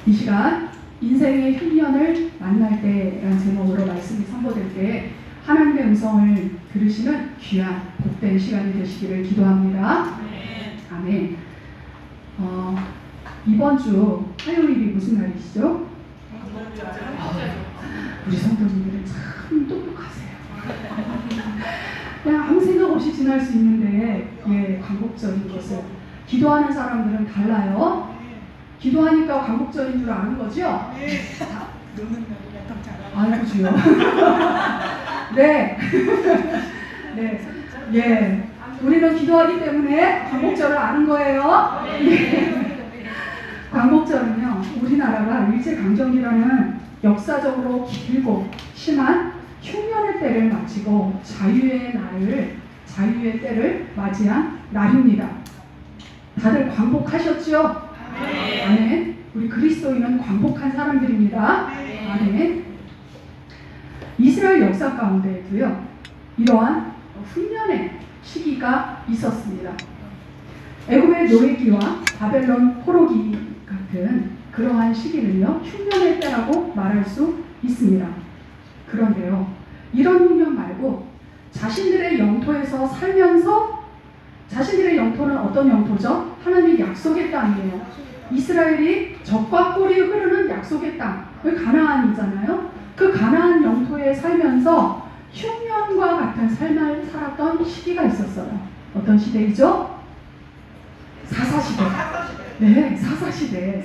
이 시간 인생의 흉년을 만날 때라는 제목으로 말씀이 선포될 때 하나님의 음성을 들으시는 귀한 복된 시간이 되시기를 기도합니다. 아멘. 이번 주 화요일이 무슨 날이시죠? 우리 성도님들은 참 똑똑하세요. 그냥 아무 생각 없이 지날 수 있는데 광복절인 것을 기도하는 사람들은 달라요. 기도하니까 광복절인 줄 아는 거죠? 아이고 주여. 네. 네. 예. 우리는 기도하기 때문에 광복절을 아는 거예요. 광복절은요, 우리나라가 일제강점기라는 역사적으로 길고 심한 흉년의 때를 마치고 자유의 때를 맞이한 날입니다. 다들 광복하셨죠? 아멘. 우리 그리스도인은 광복한 사람들입니다. 아멘. 이스라엘 역사 가운데에도요, 이러한 흉년의 시기가 있었습니다. 애굽의 노예기와 바벨론 포로기 같은 그러한 시기는요, 흉년의 때라고 말할 수 있습니다. 그런데요, 이런 흉년 말고 자신들의 영토에서 살면서, 자신들의 영토는 어떤 영토죠? 하나님의 약속의 땅이에요. 이스라엘이 적과 꿀이 흐르는 약속의 땅, 가나안이잖아요. 그 가나안 영토에 살면서 흉년과 같은 삶을 살았던 시기가 있었어요. 어떤 시대이죠? 사사시대. 네, 사사시대.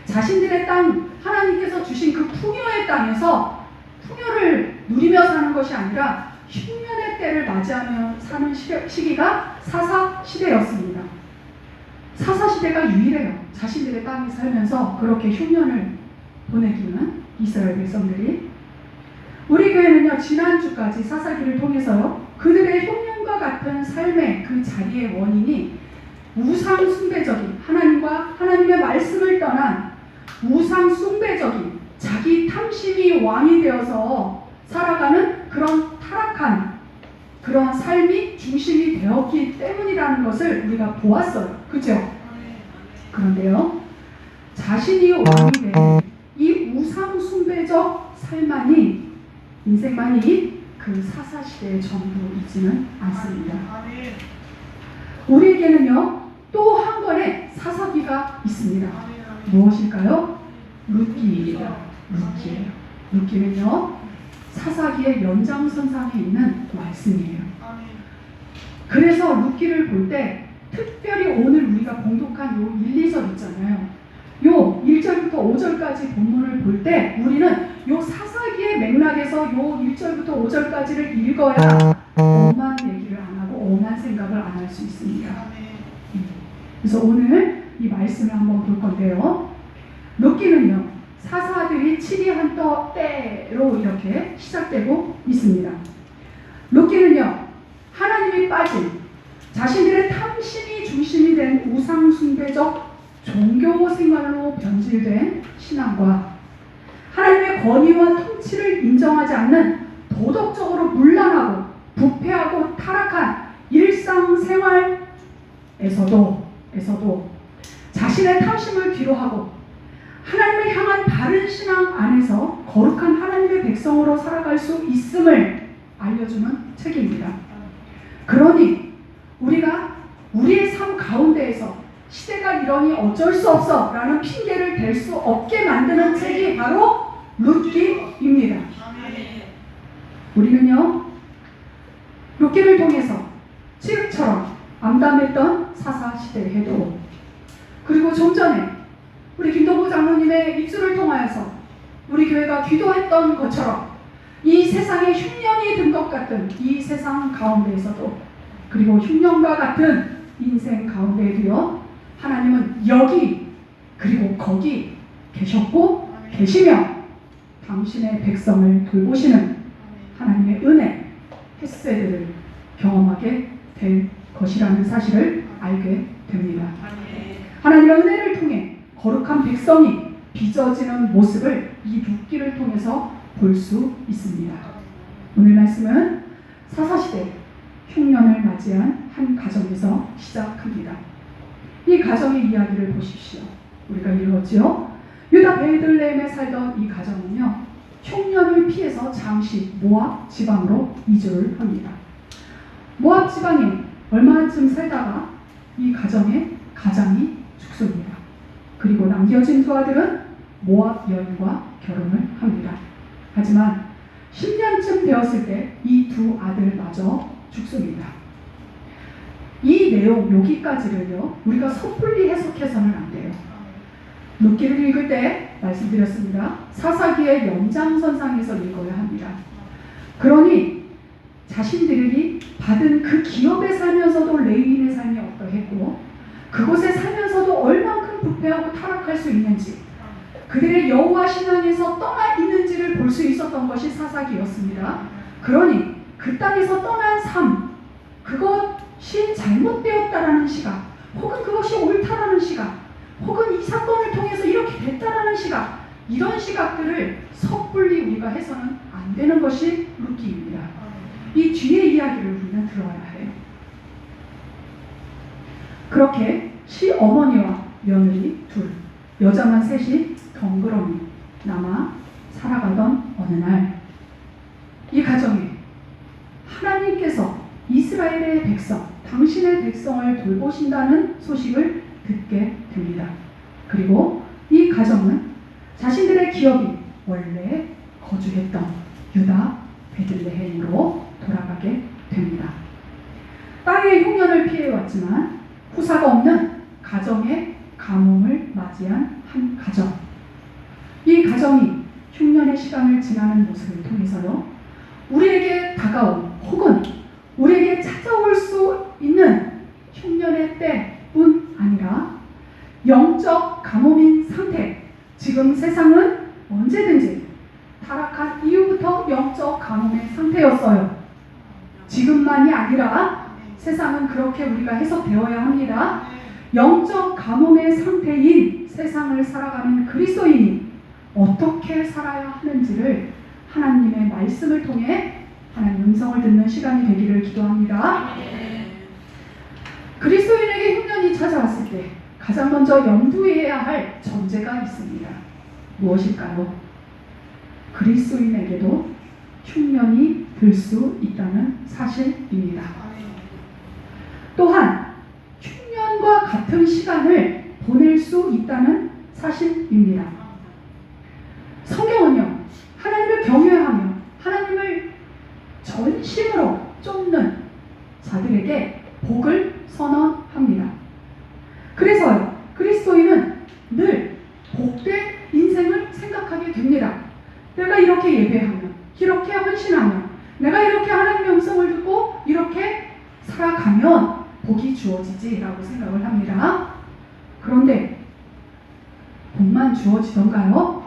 자신들의 땅, 하나님께서 주신 그 풍요의 땅에서 풍요를 누리며 사는 것이 아니라 흉년의 때를 맞이하며 사는 시기가 사사시대였습니다. 사사시대가 유일해요. 자신들의 땅에 살면서 그렇게 흉년을 보내기는 이스라엘 백성들이. 우리 교회는요, 지난주까지 사사기를 통해서요, 그들의 흉년과 같은 삶의 그 자리의 원인이 우상 숭배적인, 하나님과 하나님의 말씀을 떠난 우상 숭배적인 자기 탐심이 왕이 되어서 살아가는 그런 타락한 그런 삶이 중심이 되었기 때문이라는 것을 우리가 보았어요. 그죠? 그런데요, 자신이 왕이 된 이 우상 숭배적 삶만이, 인생만이 그 사사시대의 전부이지는 않습니다. 우리에게는요, 또 한 권의 사사기가 있습니다. 무엇일까요? 룻기입니다. 룻기는요, 사사기의 연장선상에 있는 말씀이에요. 그래서 룻기를 볼 때 특별히 오늘 우리가 봉독한 요 1, 2절 있잖아요. 요 1절부터 5절까지 본문을 볼 때 우리는 요 사사기의 맥락에서 요 1절부터 5절까지를 읽어야 엄한 얘기를 안 하고 엄한 생각을 안 할 수 있습니다. 그래서 오늘 이 말씀을 한번 볼 건데요. 룻기는요, 사사들이 치리한 때로 이렇게 시작되고 있습니다. 룻기는요, 하나님이 빠진 자신들의 탐심이 중심이 된 우상숭배적 종교 생활로 변질된 신앙과 하나님의 권위와 통치를 인정하지 않는 도덕적으로 문란하고 부패하고 타락한 일상생활에서도 자신의 탐심을 뒤로하고 하나님을 향한 바른 신앙 안에서 거룩한 하나님의 백성으로 살아갈 수 있음을 알려주는 책입니다. 그러니 우리가 우리의 삶 가운데에서 시대가 이러니 어쩔 수 없어 라는 핑계를 댈 수 없게 만드는 책이 바로 룻기입니다. 우리는요, 룻기를 통해서 칠흑처럼 암담했던 사사시대에도, 그리고 좀 전에 우리 김동구 장로님의 입술을 통하여서 우리 교회가 기도했던 것처럼 이 세상에 흉년이 든 것 같은 이 세상 가운데에서도, 그리고 흉년과 같은 인생 가운데에도요, 하나님은 여기 그리고 거기 계셨고 계시며 당신의 백성을 돌보시는 하나님의 은혜, 헤세드를 경험하게 될 것이라는 사실을 알게 됩니다. 하나님의 은혜를 통해 거룩한 백성이 빚어지는 모습을 이 룻기를 통해서 볼 수 있습니다. 오늘 말씀은 사사시대 흉년을 맞이한 한 가정에서 시작합니다. 이 가정의 이야기를 보십시오. 우리가 읽었죠? 유다 베들레헴에 살던 이 가정은요, 흉년을 피해서 잠시 모압 지방으로 이주를 합니다. 모압 지방에 얼마쯤 살다가 이 가정의 가장이 죽습니다. 그리고 남겨진 두 아들은 모압 여인과 결혼을 합니다. 하지만 10년쯤 되었을 때 이 두 아들마저 죽습니다. 이 내용 여기까지를요, 우리가 섣불리 해석해서는 안 돼요. 룻기를 읽을 때 말씀드렸습니다. 사사기의 연장선상에서 읽어야 합니다. 그러니 자신들이 받은 그 기업에 살면서도 레위인의 삶이 어떠했고, 그곳에 살면서도 얼만큼 부패하고 타락할 수 있는지, 그들의 여호와 신앙에서 떠나 있는지를 볼 수 있었던 것이 사사기였습니다. 그러니 그 땅에서 떠난 삶, 그것이 잘못되었다라는 시각, 혹은 그것이 옳다라는 시각, 혹은 이 사건을 통해서 이렇게 됐다라는 시각, 이런 시각들을 섣불리 우리가 해서는 안 되는 것이 룻기입니다. 이 뒤의 이야기를 우리는 들어야 해요. 그렇게 시어머니와 며느리 둘, 여자만 셋이 덩그러니 남아 살아가던 어느 날, 이 가정에 하나님께서 이스라엘의 백성, 당신의 백성을 돌보신다는 소식을 듣게 됩니다. 그리고 이 가정은 자신들의 기업이 원래 거주했던 유다 베들레헴으로 돌아가게 됩니다. 땅의 흉년을 피해왔지만 후사가 없는 가정의 가뭄을 맞이한 한 가정. 이 가정이 흉년의 시간을 지나는 모습을 통해서요, 우리에게 다가온 혹은 우리에게 찾아올 수 있는 흉년의 때뿐 아니라 영적 가뭄인 상태, 지금 세상은 언제든지 타락한 이후부터 영적 가뭄의 상태였어요. 지금만이 아니라 세상은 그렇게 우리가 해석되어야 합니다. 영적 가뭄의 상태인 세상을 살아가는 그리스도인이 어떻게 살아야 하는지를 하나님의 말씀을 통해 하나님 음성을 듣는 시간이 되기를 기도합니다. 그리스도인에게 흉년이 찾아왔을 때 가장 먼저 염두해야 할 전제가 있습니다. 무엇일까요? 그리스도인에게도 흉년이 들 수 있다는 사실입니다. 또한 흉년과 같은 시간을 보낼 수 있다는 사실입니다. 성경은요, 하나님을 경외하며 하나님을 전심으로 쫓는 자들에게 복을 선언합니다. 그래서요, 그리스도인은 늘 복된 인생을 생각하게 됩니다. 내가 이렇게 예배하면, 이렇게 헌신하면, 내가 이렇게 하나님의 음성을 듣고 이렇게 살아가면 복이 주어지지라고 생각을 합니다. 그런데 복만 주어지던가요?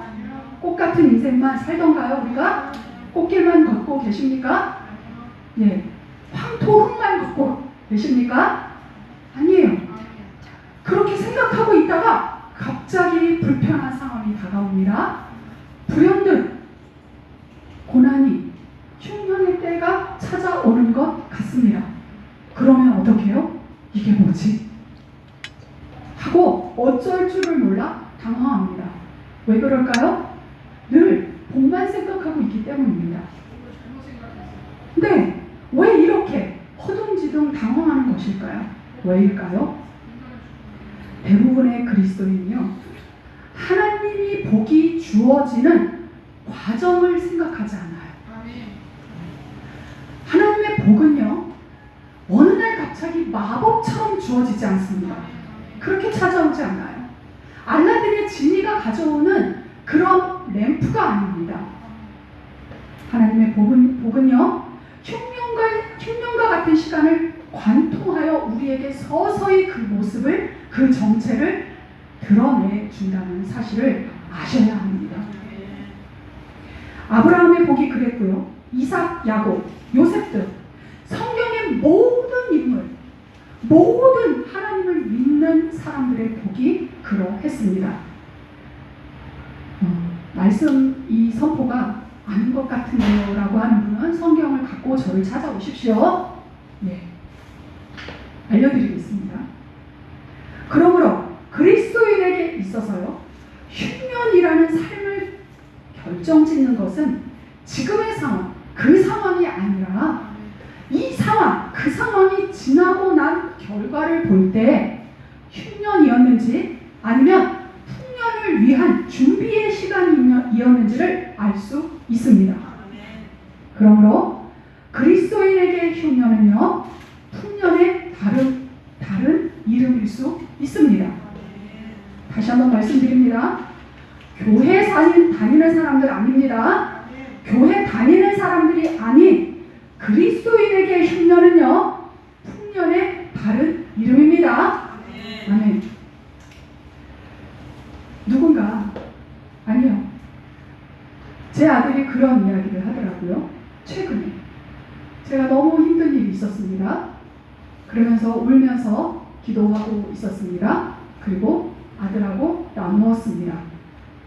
꽃 같은 인생만 살던가요? 우리가 꽃길만 걷고 계십니까? 예, 황토흙만 걷고 계십니까? 아니에요. 그렇게 생각하고 있다가 갑자기 불편한 상황이 다가옵니다. 불현듯 고난이, 흉년의 때가 찾아오는 것 같습니다. 그러면 어떻게 해요? 이게 뭐지? 하고 어쩔 줄을 몰라 당황합니다. 왜 그럴까요? 늘 복만 생각하고 있기 때문입니다. 근데 왜 이렇게 허둥지둥 당황하는 것일까요? 왜일까요? 대부분의 그리스도인은요, 하나님이 복이 주어지는 과정을 생각하지 않아요. 하나님의 복은요, 어느 날 갑자기 마법처럼 주어지지 않습니다. 그렇게 찾아오지 않아요. 알라딘의 진리가 가져오는 그런 램프가 아닙니다. 하나님의 복은요, 흉년과 같은 시간을 관통하여 우리에게 서서히 그 모습을, 그 정체를 드러내 준다는 사실을 아셔야 합니다. 아브라함의 복이 그랬고요, 이삭, 야곱, 요셉 등 성경의 모든 인물, 모든 하나님을 믿는 사람들의 복이 그러했습니다. 말씀 이 선포가 아닌 것 같은데요 라고 하는 분은 성경을 갖고 저를 찾아오십시오. 네, 알려드리겠습니다. 그러므로 그리스도인에게 있어서요, 흉년이라는 삶을 결정짓는 것은 지금의 상황, 그 상황이 아니라 이 상황, 그 상황이 지나고 난 결과를 볼 때 흉년이었는지 아니면 풍년을 위한 준비의 시간이었는지를 알 수 있습니다. 그러므로 그리스도인에게 흉년은요, 풍년의 다른 이름일 수 있습니다. 다시 한번 말씀드립니다. 교회 다니는 사람들 아닙니다. 교회 다니는 사람들이 아닌 그리스도인에게 흉년은요, 풍년의 다른 이름입니다. 아멘. 누군가, 아니요, 제 아들이 그런 이야기를 하더라고요. 최근에 제가 너무 힘든 일이 있었습니다. 그러면서 울면서 기도하고 있었습니다. 그리고 아들하고 나누었습니다.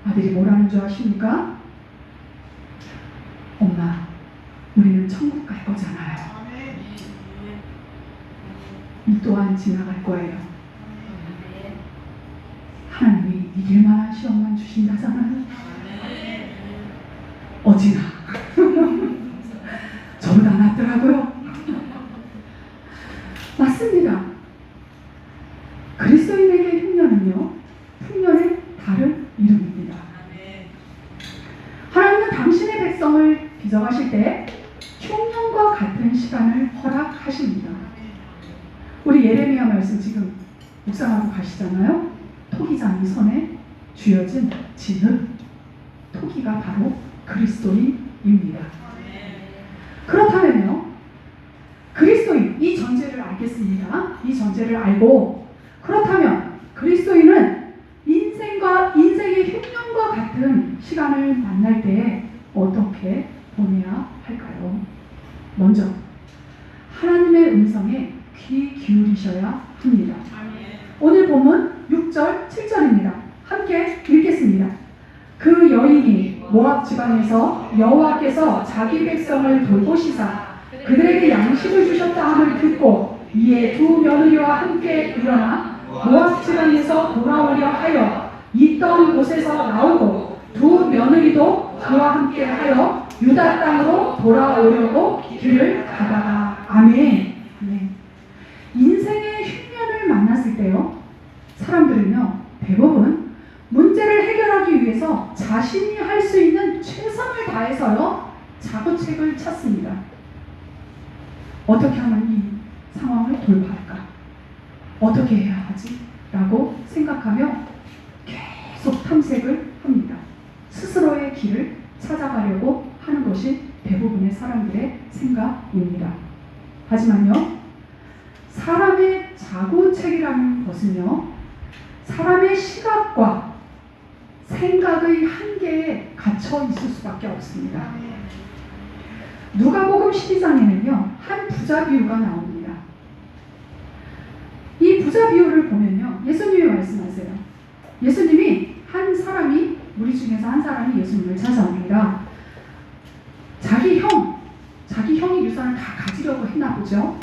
아들이 뭐라는 줄 아십니까? 엄마, 우리는 천국 갈 거잖아요. 이 또한 지나갈 거예요. 하나님이 이길 만한 시험만 주신다잖아요. 어찌나 저보다 낫더라고요. 맞습니다. 그리스도인에게 흉년은요, 풍년의 다른 이름입니다. 하나님은 당신의 백성을 빚어가실 때 흉년과 같은 시간을 허락하십니다. 우리 예레미야 말씀 지금 묵상하고 가시잖아요. 토기장이 손에 쥐어진 진흙, 토기가 바로 그리스도인입니다. 그렇다면요, 그리스도인, 이 전제를 알겠습니다. 이 전제를 알고, 그렇다면 그리스도인은 인생의 흉년과 같은 시간을 만날 때 어떻게 보내야 할까요? 먼저 하나님의 음성에 귀 기울이셔야 합니다. 오늘 본문 6절, 7절입니다. 함께 읽겠습니다. 그 여인이 모압 지방에서 여호와께서 자기 백성을 돌보시사 그들에게 양식을 주셨다 함을 듣고 이에 두 며느리와 함께 일어나 모압 지방에서 돌아오려 하여 있던 곳에서 나오고 두 며느리도 그와 함께 하여 유다 땅으로 돌아오려고 길을 가다가. 아멘. 아멘. 인생의 흉년을 만났을 때요, 사람들은요, 대부분 문제를 해결하기 위해서 자신이 할 수 있는 최선을 다해서요, 자구책을 찾습니다. 어떻게 하면 이 상황을 돌파할까? 어떻게 해야 하지? 라고 생각하며 계속 탐색을 합니다. 스스로의 길을 찾아가려고 하는 것이 대부분의 사람들의 생각입니다. 하지만요, 사람의 자구책이라는 것은요, 사람의 시각과 생각의 한계에 갇혀 있을 수밖에 없습니다. 누가복음 12장에는요, 한 부자 비유가 나옵니다. 이 부자 비유를 보면요, 예수님이 말씀하세요. 예수님이 우리 중에서 한 사람이 예수님을 찾아옵니다. 자기 형이 유산을 다 가지려고 했나 보죠.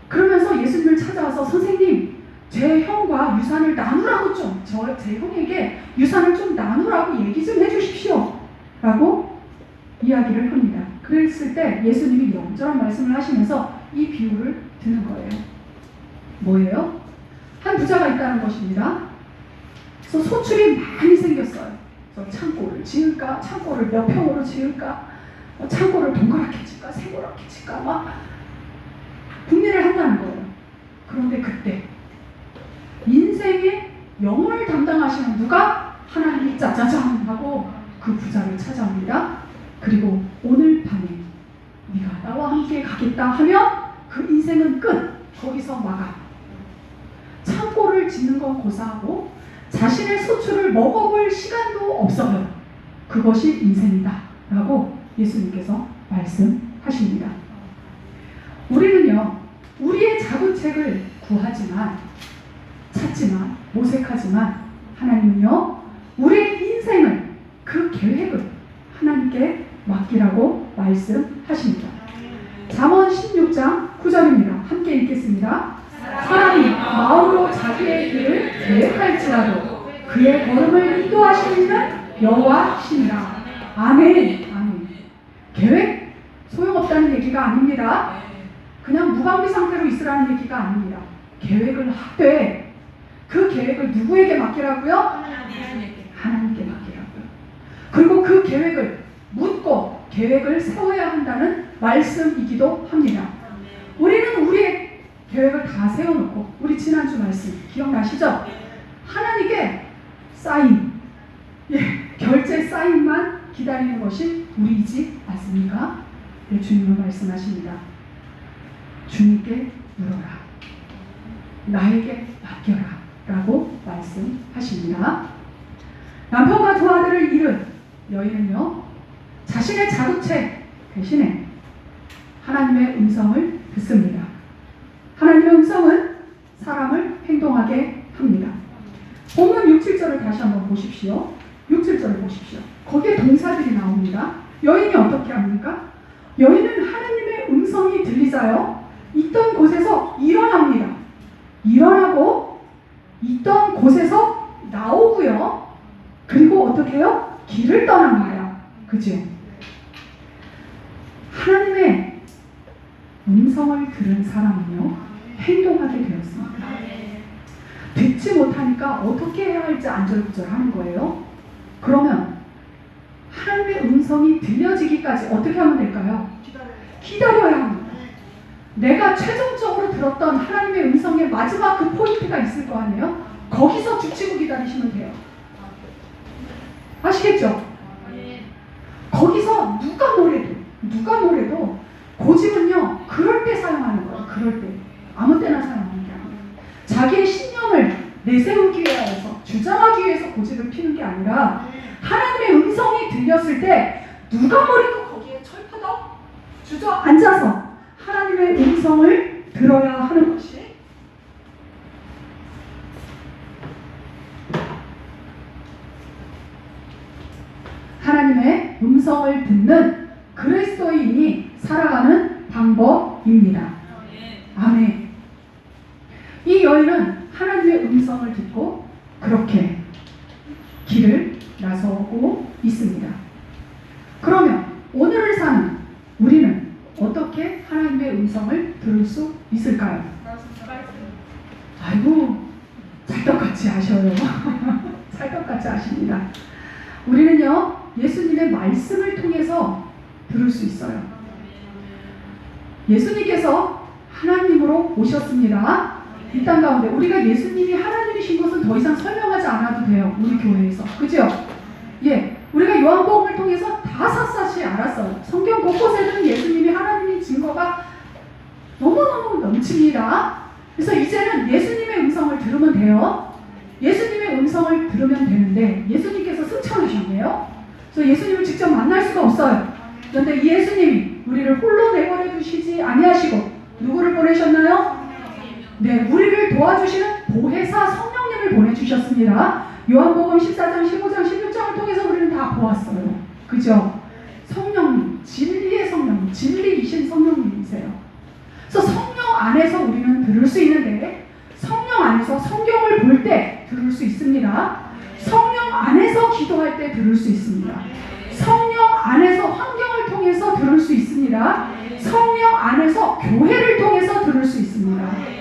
그러면서 예수님을 찾아와서 선생님, 제 형과 유산을 나누라고 제 형에게 유산을 좀 나누라고 얘기 좀 해주십시오. 라고 이야기를 합니다. 그랬을 때 예수님이 이런저런 말씀을 하시면서 이 비유를 드는 거예요. 뭐예요? 한 부자가 있다는 것입니다. 그래서 소출이 많이 생겼어요. 그래서 창고를 지을까? 창고를 몇 평으로 지을까? 창고를 동그랗게 칠까? 세모랗게 칠까? 막 궁리를 한다는 거예요. 그런데 그때 인생의 영혼을 담당하시는 누가? 하나님이 짜자잔 하고 그 부자를 찾아옵니다. 그리고 오늘 밤에 네가 나와 함께 가겠다 하면 그 인생은 끝. 거기서 마감. 창고를 짓는 건 고사하고 자신의 소출을 먹어볼 시간도 없어요. 그것이 인생이다 라고 예수님께서 말씀하십니다. 우리는요, 우리의 자구책을 찾지만 모색하지만 하나님은요, 우리의 인생을, 그 계획을 하나님께 맡기라고 말씀하십니다. 잠언 16장 9절입니다. 함께 읽겠습니다. 사람이 마음으로 자기의 길을 계획할지라도 그의 걸음을 인도하시는 여호와시니라. 아멘. 아멘. 계획 소용없다는 얘기가 아닙니다. 그냥 무방비 상태로 있으라는 얘기가 아닙니다. 계획을 하되 그 계획을 누구에게 맡기라고요? 하나님께 맡기라고요. 그리고 그 계획을 묻고 계획을 세워야 한다는 말씀이기도 합니다. 우리는 우리의 계획을 다 세워놓고, 우리 지난주 말씀 기억나시죠? 하나님께 사인, 결제 사인만 기다리는 것이 우리이지 않습니까? 네, 주님은 말씀하십니다. 주님께 물어라, 나에게 맡겨라 라고 말씀하십니다. 남편과 두 아들을 잃은 여인은요, 자신의 자루채 대신에 하나님의 음성을 듣습니다. 하나님의 음성은 사람을 행동하게 합니다. 본문 6, 7절을 다시 한번 보십시오. 6, 7절을 보십시오. 거기에 동사들이 나옵니다. 여인이 어떻게 합니까? 여인은 하나님의 음성이 들리자요, 있던 곳에서 일어납니다. 일어나고 있던 곳에서 나오고요. 그리고 어떻게 해요? 길을 떠납니다. 그죠? 하나님의 음성을 들은 사람은요, 행동하게 되었습니다. 듣지 못하니까 어떻게 해야 할지 안절부절하는 거예요. 그러면 하나님의 음성이 들려지기까지 어떻게 하면 될까요? 기다려야 합니다. 내가 최종적으로 들었던 하나님의 음성의 마지막 그 포인트가 있을 거 아니에요? 거기서 죽치고 기다리시면 돼요. 아시겠죠? 거기서 누가 뭐래도 고집은요, 그럴 때 사용하는 거예요. 그럴 때. 아무 때나 사용하는 게 아니에요. 자기의 신념을 내세우기 위해서, 주장하기 위해서 고집을 피는 게 아니라, 하나님의 음성이 들렸을 때 누가 뭐래도 거기에 철퍼덕 주저앉아서 하나님의 음성을 들어야 하는 것이 하나님의 음성을 듣는 그리스도인이 살아가는 방법입니다. 아멘. 이 여인은 하나님의 음성을 듣고 그렇게 길을 나서고 있습니다. 그러면 오늘을 사는 우리는 어떻게 하나님의 음성을 들을 수 있을까요? 아이고, 찰떡같이 아셔요. 찰떡같이 아십니다. 우리는요, 예수님의 말씀을 통해서 들을 수 있어요. 예수님께서 하나님으로 오셨습니다. 이 땅 가운데 우리가 예수님이 하나님이신 것은 더 이상 설명하지 않아도 돼요. 우리 교회에서. 그죠? 우리가 요한복음을 통해서 다 샅샅이 알았어요. 성경 곳곳에는 예수님이 하나님인 증거가 너무너무 넘칩니다. 그래서 이제는 예수님의 음성을 들으면 돼요. 예수님의 음성을 들으면 되는데, 예수님께서 승천하셨네요. 그래서 예수님을 직접 만날 수가 없어요. 그런데 예수님이 우리를 홀로 내버려 두시지 아니하시고 누구를 보내셨나요? 네, 우리를 도와주시는 보혜사 성령님을 보내주셨습니다. 요한복음 14장, 15장, 16장을 통해서 우리는 다 보았어요. 그죠? 성령님, 진리의 성령님, 진리이신 성령님이세요. 그래서 성령 안에서 우리는 들을 수 있는데, 성령 안에서 성경을 볼 때 들을 수 있습니다. 성령 안에서 기도할 때 들을 수 있습니다. 성령 안에서 환경을 통해서 들을 수 있습니다. 성령 안에서 교회를 통해서 들을 수 있습니다.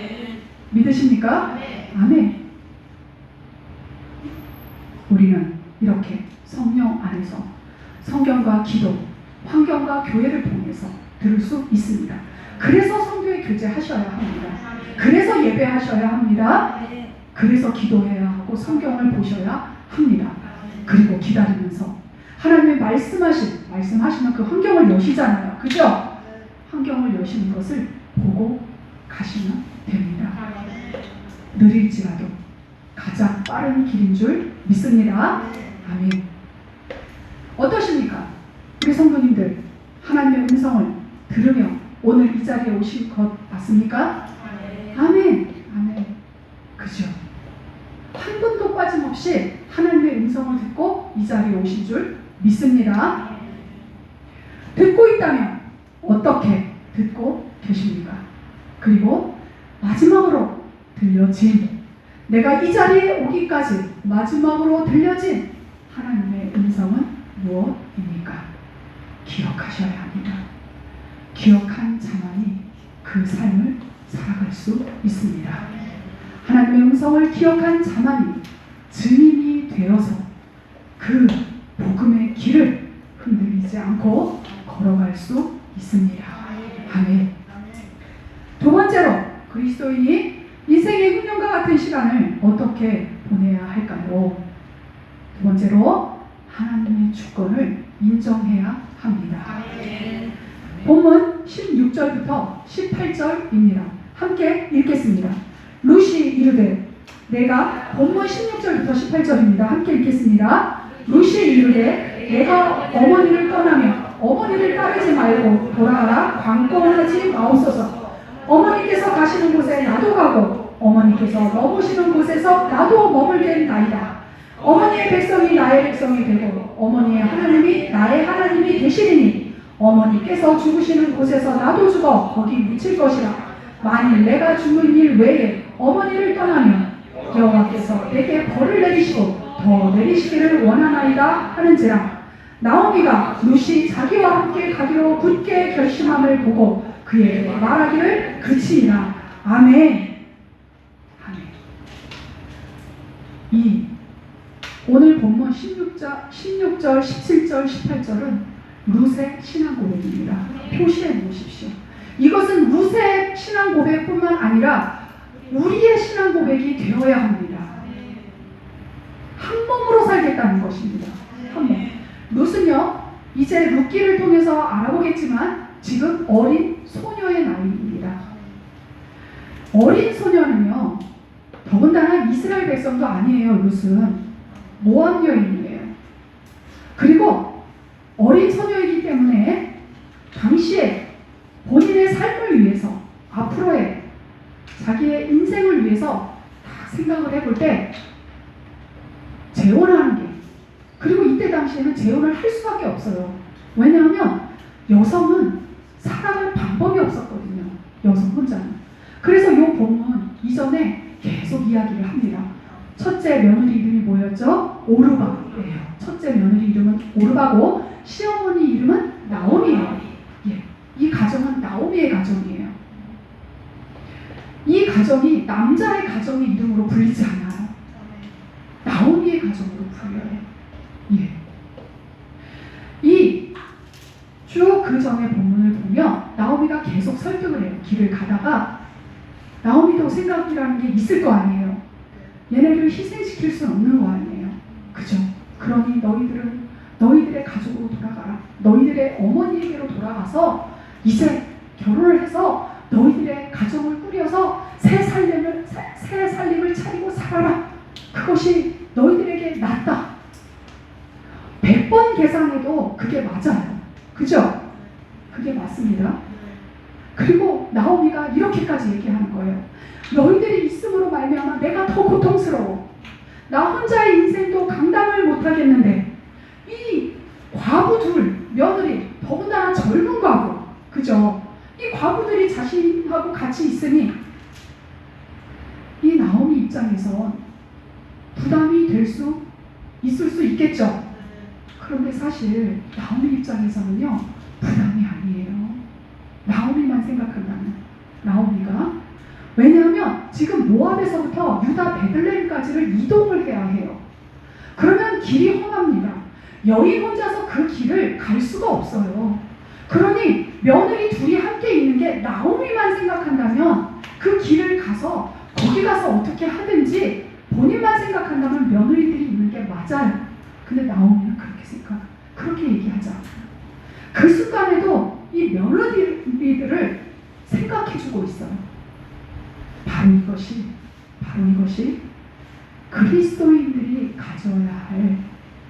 믿으십니까? 아멘. 우리는 이렇게 성령 안에서 성경과 기도, 환경과 교회를 통해서 들을 수 있습니다. 그래서 성교회 교제하셔야 합니다. 그래서 예배하셔야 합니다. 그래서 기도해야 하고 성경을 보셔야 합니다. 그리고 기다리면서 하나님의 말씀하시면 그 환경을 여시잖아요. 그죠? 환경을 여시는 것을 보고 가시면 됩니다. 느릴지라도 가장 빠른 길인 줄 믿습니다. 아멘. 어떠십니까? 우리 성도님들, 하나님의 음성을 들으며 오늘 이 자리에 오신 것 맞습니까? 아멘. 아멘. 그죠? 한 분도 빠짐없이 하나님의 음성을 듣고 이 자리에 오신 줄 믿습니다. 듣고 있다면 어떻게 듣고 계십니까? 그리고 마지막으로 들려진 내가 이 자리에 오기까지 마지막으로 들려진 하나님의 음성은 무엇입니까? 기억하셔야 합니다. 기억한 자만이 그 삶을 살아갈 수 있습니다. 하나님의 음성을 기억한 자만이 증인이 되어서 그 복음의 길을 흔들리지 않고 걸어갈 수 있습니다. 아멘. 두 번째로, 그리스도인이 인생의 흉년과 같은 시간을 어떻게 보내야 할까요? 두 번째로, 하나님의 주권을 인정해야 합니다. 본문 16절부터 18절입니다. 함께 읽겠습니다. 루시 이르되, 내가 본문 16절부터 18절입니다. 함께 읽겠습니다. 루시 이르되, 내가 어머니를 떠나며 어머니를 따르지 말고 돌아가라. 광권하지 마옵소서. 어머니께서 가시는 곳에 나도 가고 어머니께서 머무시는 곳에서 나도 머물겠나이다. 어머니의 백성이 나의 백성이 되고 어머니의 하나님이 나의 하나님이 되시리니 어머니께서 죽으시는 곳에서 나도 죽어 거기 묻힐 것이라. 만일 내가 죽는 일 외에 어머니를 떠나면 여호와께서 내게 벌을 내리시고 더 내리시기를 원하나이다 하는지라. 나오미가 루시 자기와 함께 가기로 굳게 결심함을 보고 그에게 말하기를 그치니라. 아멘. 아멘. 오늘 본문 16절, 17절, 18절은 룻의 신앙 고백입니다. 표시해 놓으십시오. 이것은 룻의 신앙 고백뿐만 아니라 우리의 신앙 고백이 되어야 합니다. 한 몸으로 살겠다는 것입니다. 한 몸. 룻은요, 이제 룻기를 통해서 알아보겠지만 지금 어린 소녀의 나이입니다. 어린 소녀는요, 더군다나 이스라엘 백성도 아니에요. 룻은 모압 여인이에요. 그리고 어린 소녀이기 때문에 당시에 본인의 삶을 위해서, 앞으로의 자기의 인생을 위해서 다 생각을 해볼 때 재혼하는 게, 그리고 이때 당시에는 재혼을 할 수밖에 없어요. 왜냐하면 여성은 살아갈 방법이 없었거든요. 여성 혼자는. 그래서 이 본문 이전에 계속 이야기를 합니다. 첫째 며느리 이름이 뭐였죠? 오르바예요. 첫째 며느리 이름은 오르바고 시어머니 이름은 나오미예요. 예, 이 가정은 나오미의 가정이에요. 이 가정이 남자의 가정의 이름으로 불리지 않아요. 나오미의 가정으로 불려요. 예. 이 쭉 그 전에 본문을 보면 나오미가 계속 설득을 해요. 길을 가다가 나오미도 생각이라는 게 있을 거 아니에요. 얘네를 희생시킬 수는 없는 거 아니에요. 그죠? 그러니 너희들은 너희들의 가족으로 돌아가라. 너희들의 어머니에게로 돌아가서 이제 결혼을 해서 너희들의 가정을 꾸려서 새 살림을 차리고 살아라. 그것이 너희들에게 낫다. 100번 계산해도 그게 맞아요. 그죠? 그게 맞습니다. 그리고 나오미가 이렇게까지 얘기하는 거예요. 너희들이 있음으로 말미암아 내가 더 고통스러워. 나 혼자의 인생도 감당을 못하겠는데 이 과부들, 며느리, 더군다나 젊은 과부, 그죠? 이 과부들이 자신하고 같이 있으니 이 나오미 입장에선 부담이 될 수 있을 수 있겠죠. 그런데 사실 나오미 입장에서는요, 부담이 아니에요. 나오미만 생각한다면, 나오미가. 왜냐하면 지금 모압에서부터 유다 베들레헴까지를 이동을 해야 해요. 그러면 길이 험합니다. 여인 혼자서 그 길을 갈 수가 없어요. 그러니 며느리 둘이 함께 있는 게 나오미만 생각한다면 그 길을 가서 거기 가서 어떻게 하든지 본인만 생각한다면 며느리들이 있는 게 맞아요. 근데 나오미는 그렇게 얘기하지 않아요. 그 순간에도 이 며느리들을 생각해주고 있어요. 바로 이것이 그리스도인들이 가져야 할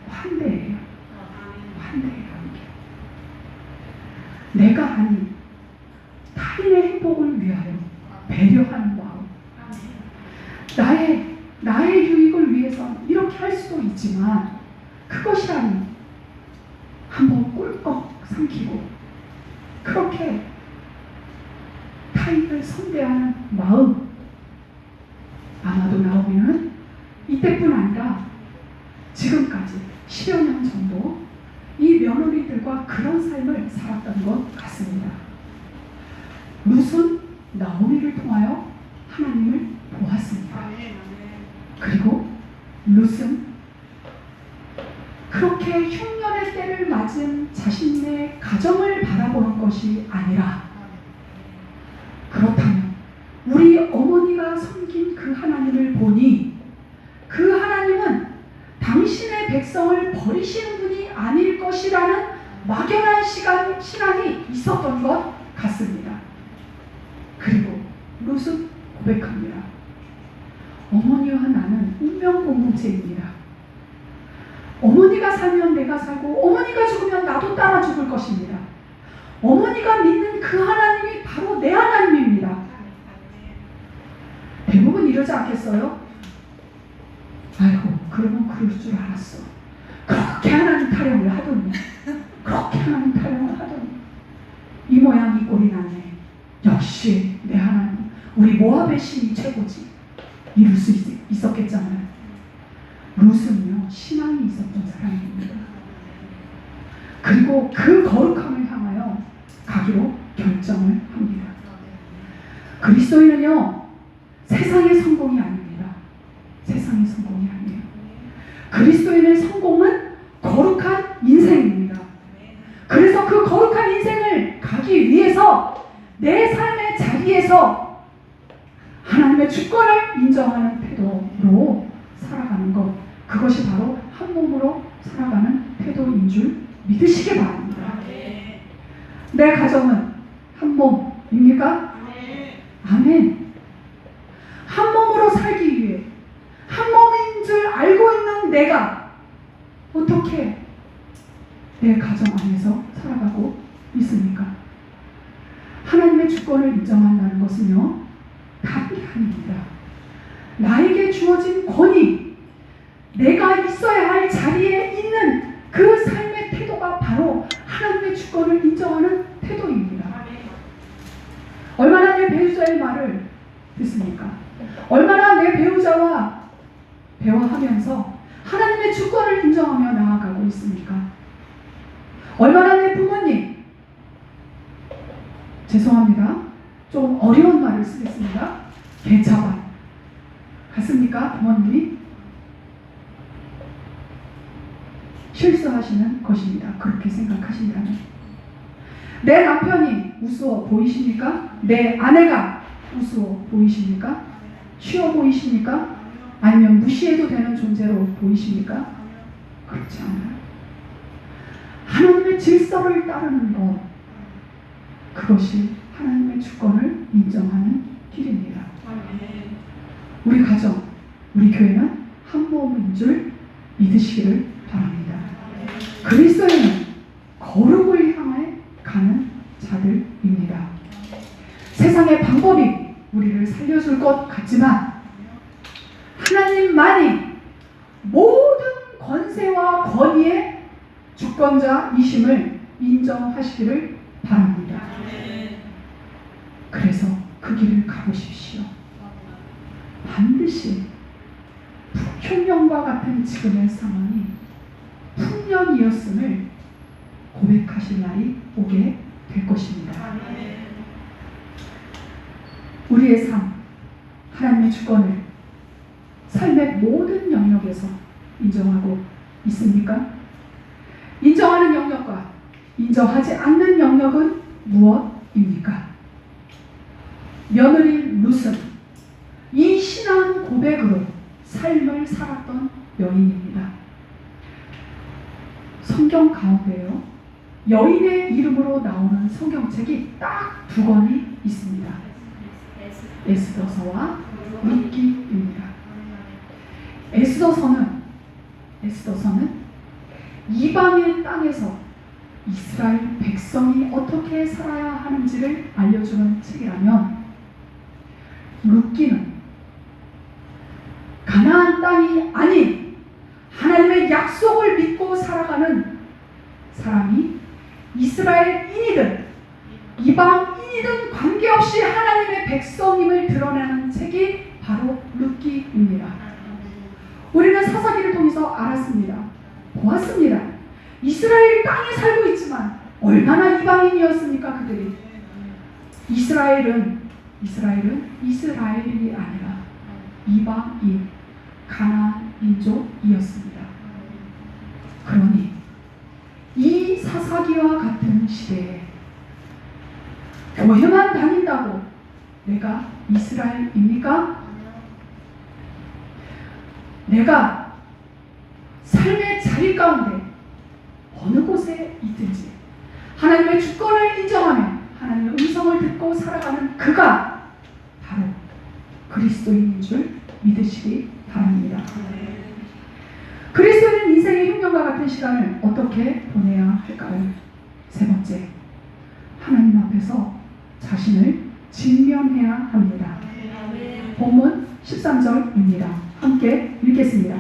환대예요. 환대예요. 내가 아닌 타인의 행복을 위하여 배려하는 마음. 나의 유익을 위해서 이렇게 할 수도 있지만 그것이 아닌 한번 꿀꺽 삼키고 그렇게 타인을 선대하는 마음. 아마도 나오미는 이때뿐 아니라 지금까지 10여 년 정도 이 며느리들과 그런 삶을 살았던 것 같습니다. 룻은 나오미를 통하여 하나님을 보았습니다. 그리고 룻은 그렇게 흉년의 때를 맞은 자신의 가정을 바라보는 것이 아니라, 그렇다면 우리 어머니가 섬긴 그 하나님을 보니 그 하나님은 당신의 백성을 버리시는 분이 아닐 것이라는 막연한 신앙이 있었던 것 같습니다. 그리고 룻은 고백합니다. 어머니와 나는 운명 공동체입니다. 어머니가 살면 내가 살고 어머니가 죽으면 나도 따라 죽을 것입니다. 어머니가 믿는 그 하나님이 바로 내 하나님입니다. 대부분 이러지 않겠어요? 아이고, 그러면 그럴 줄 알았어. 그렇게 하나님 타령을 하더니, 그렇게 하나님 타령을 하더니 이 모양 이 꼴이 나네. 역시 내 하나님, 우리 모압의 신이 최고지. 이럴 수 있었겠잖아요. 룻은요, 신앙이 있었던 사람입니다. 그리고 그 거룩함을 향하여 가기로 결정을 합니다. 그리스도인은요, 세상의 성공이 아닙니다. 세상의 성공이 아니에요. 그리스도인의 성공은 거룩한 인생입니다. 그래서 그 거룩한 인생을 가기 위해서 내 삶의 자리에서 하나님의 주권을 인정하는 태도로 살아가는 것, 그것이 바로 한 몸으로 살아가는 태도인 줄 믿으시기 바랍니다. 내 가정은 한 몸입니까? 아멘. 한 몸으로 살기 위해 한 몸인 줄 알고 있는 내가 어떻게 내 가정 안에서 살아가고 있습니까? 하나님의 주권을 인정한다는 것은요, 답이 아닙니다. 나에게 주어진 권위, 내가 있어야 할 자리에 있는 그 삶의 태도가 바로 하나님의 주권을 인정하는 태도입니다. 얼마나 내 배우자의 말을 듣습니까? 얼마나 내 배우자와 대화하면서 하나님의 주권을 인정하며 나아가고 있습니까? 얼마나 내 부모님, 죄송합니다, 좀 어려운 말을 쓰겠습니다. 개차반 같습니까? 부모님이 실수하시는 것입니다. 그렇게 생각하신다면. 내 남편이 우스워 보이십니까? 내 아내가 우스워 보이십니까? 쉬워 보이십니까? 아니면 무시해도 되는 존재로 보이십니까? 그렇지 않아요. 하나님의 질서를 따르는 것, 그것이 하나님의 주권을 인정하는 길입니다. 우리 가정, 우리 교회는 한 몸인 줄 믿으시기를 바랍니다. 그리스도인은 거룩을 향해 가는 자들입니다. 세상의 방법이 우리를 살려줄 것 같지만 하나님만이 모든 권세와 권위의 주권자이심을 인정하시기를 바랍니다. 그래서 그 길을 가보십시오. 반드시 흉년과 같은 지금의 상황이 풍년이었음을 고백하실 날이 오게 될 것입니다. 우리의 삶, 하나님의 주권을 삶의 모든 영역에서 인정하고 있습니까? 인정하는 영역과 인정하지 않는 영역은 무엇입니까? 며느리 룻은 이 신앙 고백으로 삶을 살았던 여인입니다. 성경 가운데요, 여인의 이름으로 나오는 성경책이 딱 두 권이 있습니다. 에스더서와 룻기입니다. 에스더서는 이방의 땅에서 이스라엘 백성이 어떻게 살아야 하는지를 알려주는 책이라면, 룻기는 가나안 땅이 아닌 하나님의 약속을 믿고 살아가는 사람이 이스라엘인이든 이방인이든 관계없이 하나님의 백성임을 드러내는 책이 바로 룻기입니다. 나오미는 사사기를 통해서 알았습니다. 보았습니다. 이스라엘 땅에 살고 있지만 얼마나 이방인이었습니까? 그들이. 이스라엘은 이스라엘이 아니라 이방인, 가나안 민족이었습니다. 그러니 이 사사기와 같은 시대에 교회만 다닌다고 내가 이스라엘입니까? 내가 삶의 자리 가운데 어느 곳에 있든지 하나님의 주권을 인정하며 하나님의 음성을 듣고 살아가는 그가 바로 그리스도인인 줄 믿으시기 바랍니다. 그리스도인은 인생의 흉년과 같은 시간을 어떻게 보내야 할까요? 세 번째, 하나님 앞에서 자신을 직면해야 합니다. 본문 13절입니다. 함께 읽겠습니다.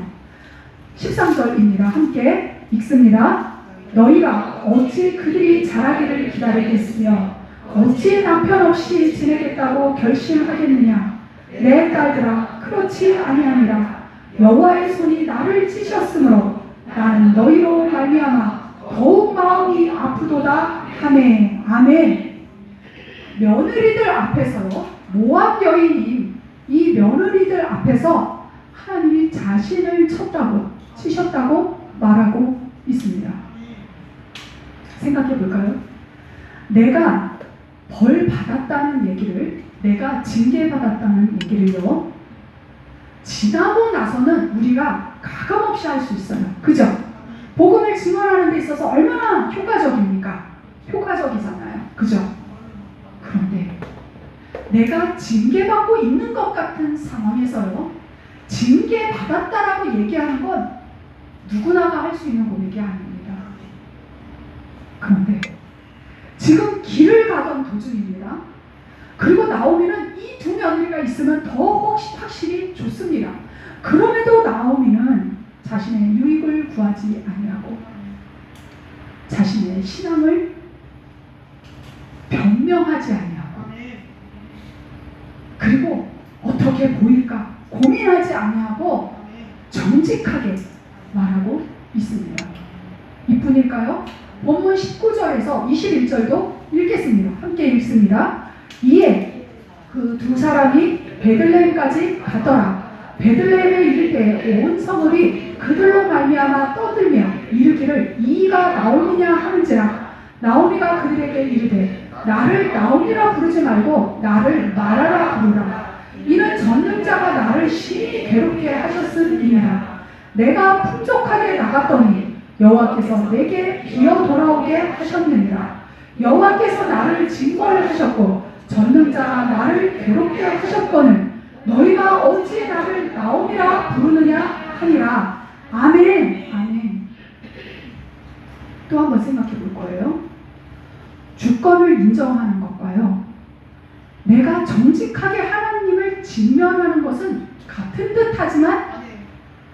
13절입니다. 함께 읽습니다. 너희가 어찌 그들이 자라기를 기다리겠으며 어찌 남편 없이 지내겠다고 결심하겠느냐? 내 딸들아, 그렇지 아니하니라. 여호와의 손이 나를 찌셨으므로 나는 너희로 말미암아 더욱 마음이 아프도다 하매. 아멘. 며느리들 앞에서요, 모압 여인인 이 며느리들 앞에서 하나님이 자신을 치셨다고 말하고 있습니다. 생각해 볼까요? 내가 벌 받았다는 얘기를, 내가 징계받았다는 얘기를요, 지나고 나서는 우리가 가감없이 할 수 있어요. 그죠? 복음을 증언하는 데 있어서 얼마나 효과적입니까? 효과적이잖아요. 그죠? 그런데 내가 징계받고 있는 것 같은 상황에서요, 징계받았다라고 얘기하는 건 누구나가 할 수 있는 고백이 아닙니다. 그런데 지금 길을 가던 도중입니다. 그리고 나오미는 이 두 며느리가 있으면 더 확실히 좋습니다. 그럼에도 나오미는 자신의 유익을 구하지 아니하고 자신의 신앙을 변명하지 아니하고 그리고 어떻게 보일까 고민하지 아니하고 정직하게 말하고 있습니다. 이뿐일까요? 본문 19절에서 21절도 읽겠습니다. 함께 읽습니다. 이에 그 두 사람이 베들레헴까지 갔더라. 베들레헴에 이를 때 온 성읍이 그들로 말미암아 떠들며 이르기를 이가 나오미냐 하는지라. 나오미가 그들에게 이르되 나를 나오미라 부르지 말고 나를 마라라 부르라. 이는 전능자가 나를 심히 괴롭게 하셨음이니라. 내가 풍족하게 나갔더니 여호와께서 내게 기어 돌아오게 하셨느니라. 여호와께서 나를 징벌하셨고 전능자가 나를 괴롭게 하셨거늘 너희가 어찌 나를 나오미라 부르느냐 하니라. 아멘. 아멘. 또 한번 생각해 볼 거예요. 주권을 인정하는 것과요, 내가 정직하게 하나님을 직면하는 것은 같은 듯 하지만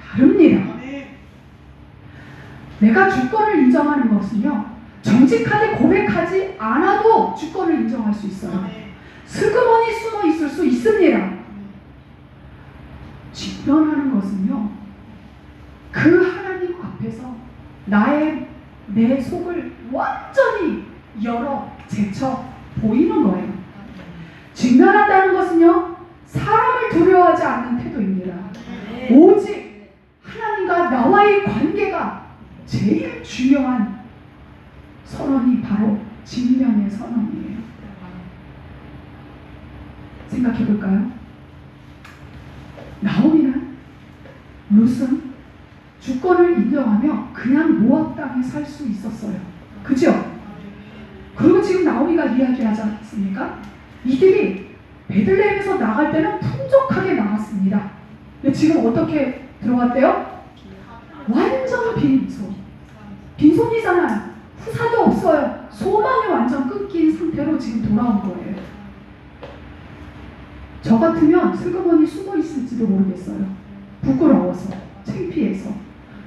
다릅니다. 내가 주권을 인정하는 것은요, 정직하게 고백하지 않아도 주권을 인정할 수 있어요. 슬그머니 숨어 있을 수 있습니다. 직면하는 것은요, 그 하나님 앞에서 내 속을 완전히 열어 제쳐 보이는 거예요. 직면한다는 것은요, 사람을 두려워하지 않는 태도입니다. 오직 하나님과 나와의 관계가 제일 중요한 선언이 바로 직면의 선언이에요. 생각해 볼까요? 나오미는, 룻은 주권을 인정하며 그냥 모압 땅에 살 수 있었어요. 그죠? 그리고 지금 나오미가 이야기하지 않습니까? 이들이 베들레헴에서 나갈 때는 풍족하게 나갔습니다. 근데 지금 어떻게 들어갔대요? 완전 빈손. 빈손이잖아요. 후사도 없어요. 소망이 완전 끊긴 상태로 지금 돌아온 거예요. 저 같으면 슬그머니 숨어 있을지도 모르겠어요. 부끄러워서, 창피해서.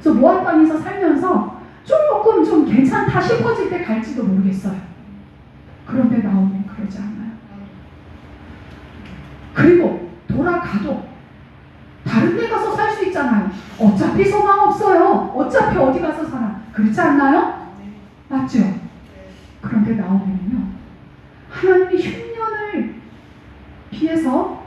그래서 모압 땅에서 살면서 조금 좀 괜찮다 싶어질 때 갈지도 모르겠어요. 그런데 나오면 그러지 않아요. 그리고 돌아가도 다른 데 가서 살 수 있잖아요. 어차피 소망 없어요. 어차피 어디 가서 사나. 그렇지 않나요? 맞죠? 그런데 나오면요, 하나님이 흉년을 피해서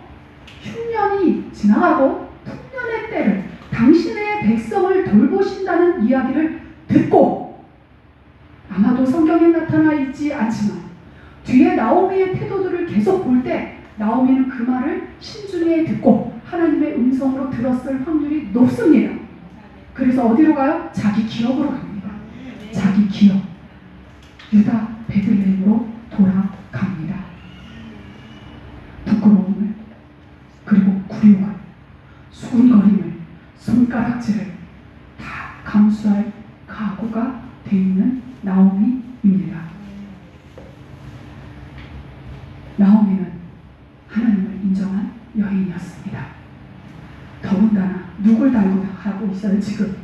흉년이 지나가고 풍년의 때를, 당신의 백성을 돌보신다는 이야기를 듣고, 아마도 성경에 나타나 있지 않지만 뒤에 나오미의 태도들을 계속 볼 때 나오미는 그 말을 신중히 듣고 하나님의 음성으로 들었을 확률이 높습니다. 그래서 어디로 가요? 자기 기업으로 갑니다. 자기 기업. 유다 베들레헴으로 돌아갑니다. 부끄러움을, 그리고 굴욕을, 수군거림을, 손가락질을 다 감수할 각오가 돼 있는 나오미입니다. 나오미는 하나님을 인정한 여인이었습니다. 더군다나 누굴 달고 가고 있어요? 지금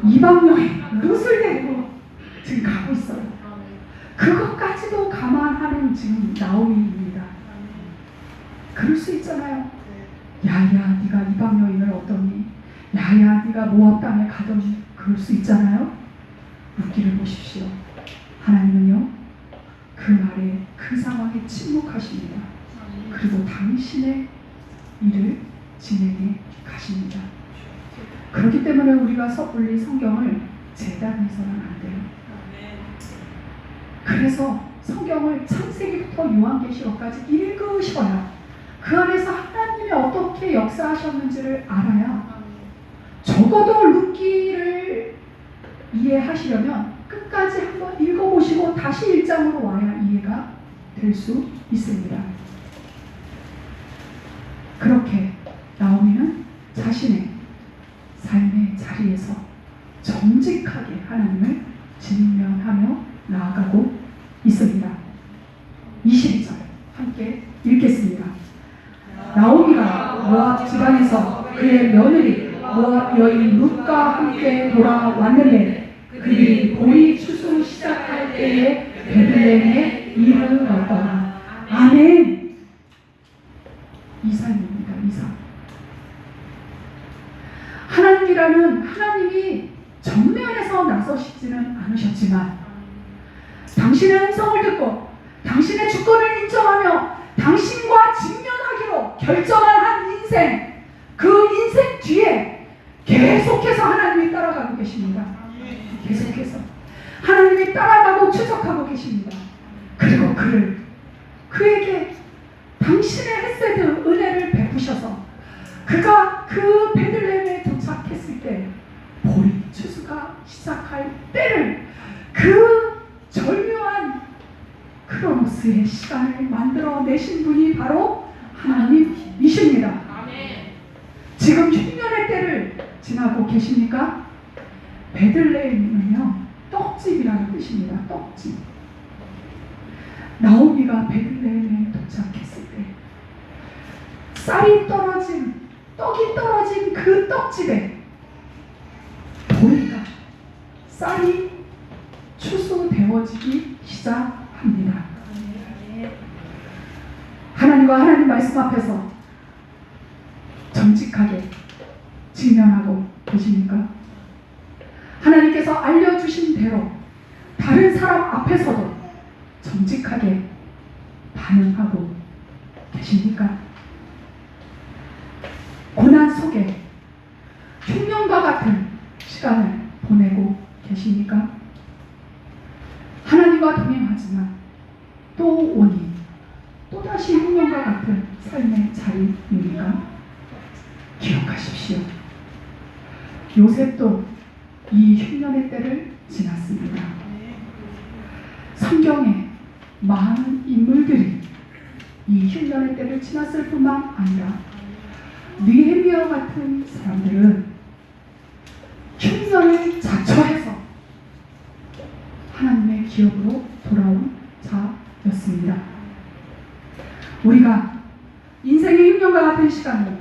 이방 여인 룻을 데리고 지금 가고 있어요. 그것까지도 감안하는 지금 나오미입니다. 그럴 수 있잖아요. 야야 네가 이방 여인을 얻더니, 야야 네가 모압 땅에 가더니, 그럴 수 있잖아요. 룻기를 보십시오. 하나님은요, 그 말에, 그 상황에 침묵하십니다. 그리고 당신의 일을 진행해 가십니다. 그렇기 때문에 우리가 섣불리 성경을 재단해서는 안 돼요. 그래서 성경을 창세기부터 요한계시록까지 읽으셔야 그 안에서 하나님이 어떻게 역사하셨는지를 알아야, 적어도 룻기를 이해하시려면 끝까지 한번 읽어보시고 다시 1장으로 와야 이해가 될 수 있습니다. 그렇게 나오미는 자신의 삶의 자리에서 정직하게 하나님을 직면하며 나아가고 있습니다. 22절 함께 읽겠습니다. 나오미가 모압 지방에서 그의 며느리 모압 여인 룻과 함께 돌아왔는데, 그들이 보리 추수 시작할 때에 베들레헴에 이르렀더라. 아멘. 이 삶입니다. 이 삶. 하나님이 정면에서 나서시지는 않으셨지만 당신의 음성을 듣고 당신의 주권을 인정하며 당신과 직면하기로 결정한 한 인생, 그 인생 뒤에 계속해서 하나님이 따라가고 계십니다. 계속해서 하나님이 따라가고 추적하고 계십니다. 그리고 그에게 당신의 헤세드 은혜를 베푸셔서 그가 그 베들레헴에 도착했을 때, 보리 추수가 시작할 때를, 그 절묘한 크로노스의 시간을 만들어내신 분이 바로 하나님이십니다. 지금 흉년의 때를 지나고 계십니까? 베들레헴은요, 떡집이라는 뜻입니다. 떡집. 나오미가 베들레헴에 도착했을 때 쌀이 떨어진, 떡이 떨어진 그 떡집에 보리가, 쌀이 추수되어지기 시작합니다. 하나님과 하나님 말씀 앞에서 정직하게 직면하고 계십니까? 하나님께서 알려주신 대로 다른 사람 앞에서도 정직하게 반응하고 계십니까? 고난 속에 흉년과 같은 시간을 보내고 계십니까? 하나님과 동행하지만 또 오니 또다시 흉년과 같은 삶의 자리입니까? 기억하십시오. 요셉도 이 흉년의 때를 지났습니다. 성경에 많은 인물들이 이 흉년의 때를 지났을 뿐만 아니라 느헤미야 같은 사람들은 흉년을 자처해서 하나님의 기업으로 돌아온 자였습니다. 우리가 인생의 흉년과 같은 시간을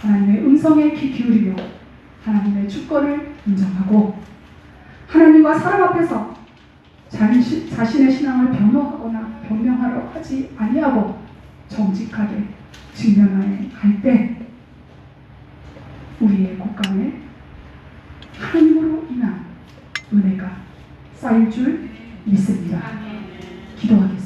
하나님의 음성에 귀 기울이며 하나님의 주권을 인정하고 하나님과 사람 앞에서 자신의 신앙을 변명하려 하지 아니하고 정직하게 직면하여 갈 때 우리의 곳간에 쌓일 줄 믿습니다. 기도하겠습니다.